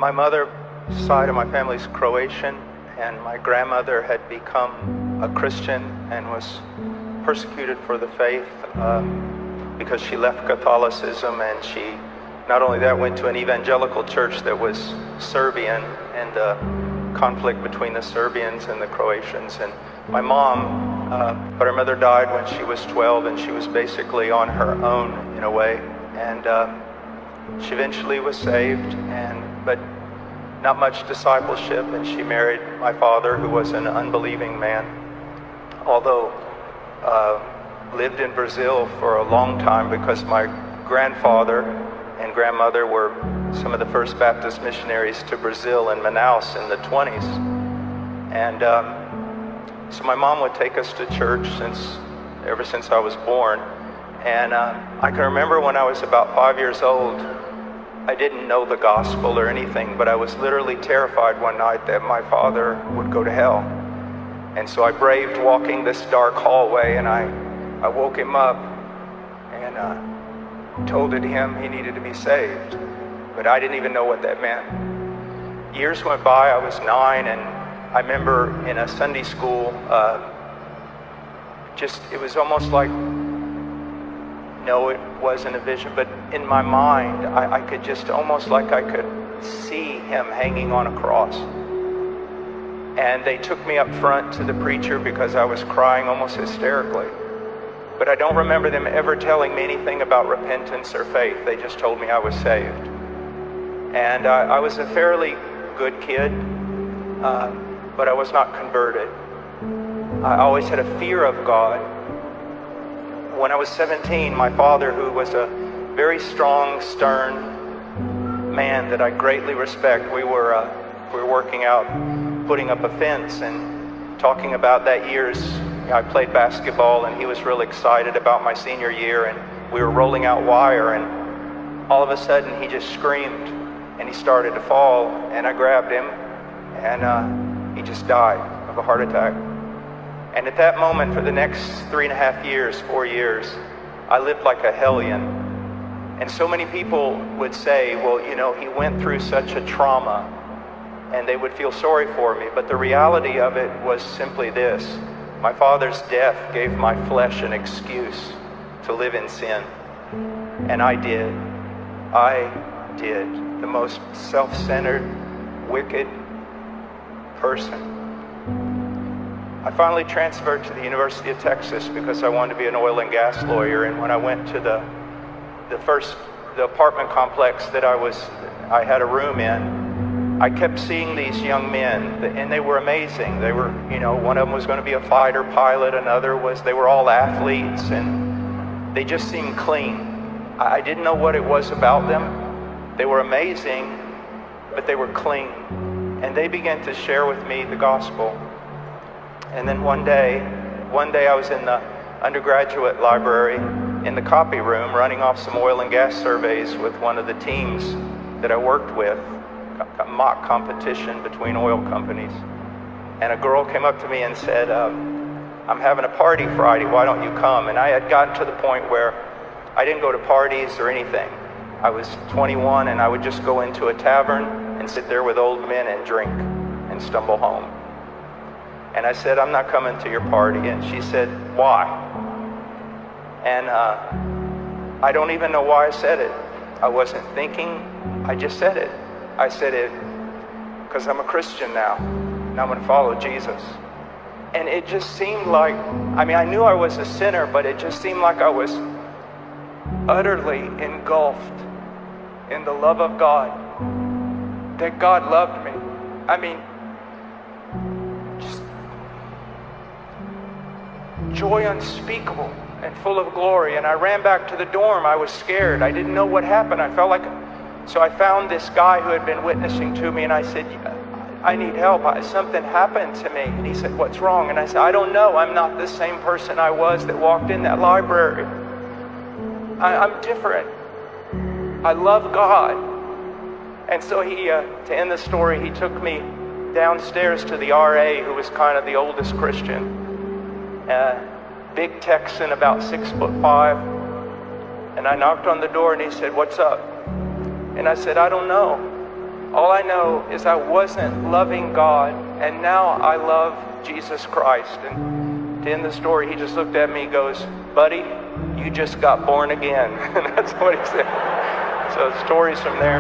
My mother's side of my family is Croatian, and my grandmother had become a Christian and was persecuted for the faith because she left Catholicism, and she, not only that, went to an evangelical church that was Serbian, and the conflict between the Serbians and the Croatians. And my mom, but her mother died when she was 12, and she was basically on her own in a way. And she eventually was saved, but not much discipleship, and she married my father, who was an unbelieving man, although lived in Brazil for a long time, because my grandfather and grandmother were some of the first Baptist missionaries to Brazil in Manaus in the 20s. And so my mom would take us to church ever since I was born. And I can remember when I was about 5 years old, I didn't know the gospel or anything, but I was literally terrified one night that my father would go to hell. And so I braved walking this dark hallway, and I woke him up and told him he needed to be saved. But I didn't even know what that meant. Years went by. I was 9, and I remember in a Sunday school, it was almost like, no, it wasn't a vision, but in my mind, I could just almost like I could see him hanging on a cross. And they took me up front to the preacher because I was crying almost hysterically. But I don't remember them ever telling me anything about repentance or faith. They just told me I was saved. And I was a fairly good kid, but I was not converted. I always had a fear of God. When I was 17, my father, who was a very strong, stern man that I greatly respect, we were working out, putting up a fence, and talking about that year's. I played basketball, and he was really excited about my senior year, and we were rolling out wire, and all of a sudden he just screamed, and he started to fall, and I grabbed him, and he just died of a heart attack. And at that moment, for the next 3.5 years, 4 years, I lived like a hellion. And so many people would say, well, you know, he went through such a trauma, and they would feel sorry for me. But the reality of it was simply this: my father's death gave my flesh an excuse to live in sin. And I did. The most self-centered, wicked person. I finally transferred to the University of Texas because I wanted to be an oil and gas lawyer. And when I went to the apartment complex that I had a room in, I kept seeing these young men, and they were amazing. They were, you know, one of them was going to be a fighter pilot, they were all athletes, and they just seemed clean. I didn't know what it was about them. They were amazing, but they were clean. And they began to share with me the gospel. And then one day I was in the undergraduate library in the copy room running off some oil and gas surveys with one of the teams that I worked with, a mock competition between oil companies. And a girl came up to me and said, I'm having a party Friday, why don't you come? And I had gotten to the point where I didn't go to parties or anything. I was 21, and I would just go into a tavern and sit there with old men and drink and stumble home. And I said, I'm not coming to your party. And she said, why? And I don't even know why I said it. I wasn't thinking, I just said it. I said it because I'm a Christian now, and I'm going to follow Jesus. And it just seemed like, I knew I was a sinner, but it just seemed like I was utterly engulfed in the love of God, that God loved me. Just joy unspeakable and full of glory. And I ran back to the dorm. I was scared. I didn't know what happened. So I found this guy who had been witnessing to me, and I said, I need help. Something happened to me. And he said, what's wrong? And I said, I don't know. I'm not the same person I was that walked in that library. I'm different. I love God. And so he, to end the story, he took me downstairs to the RA, who was kind of the oldest Christian. Big Texan, about 6'5". And I knocked on the door, and he said, what's up? And I said, I don't know. All I know is I wasn't loving God, and now I love Jesus Christ. And to end the story, he just looked at me and goes, buddy, you just got born again. And that's what he said. So stories from there.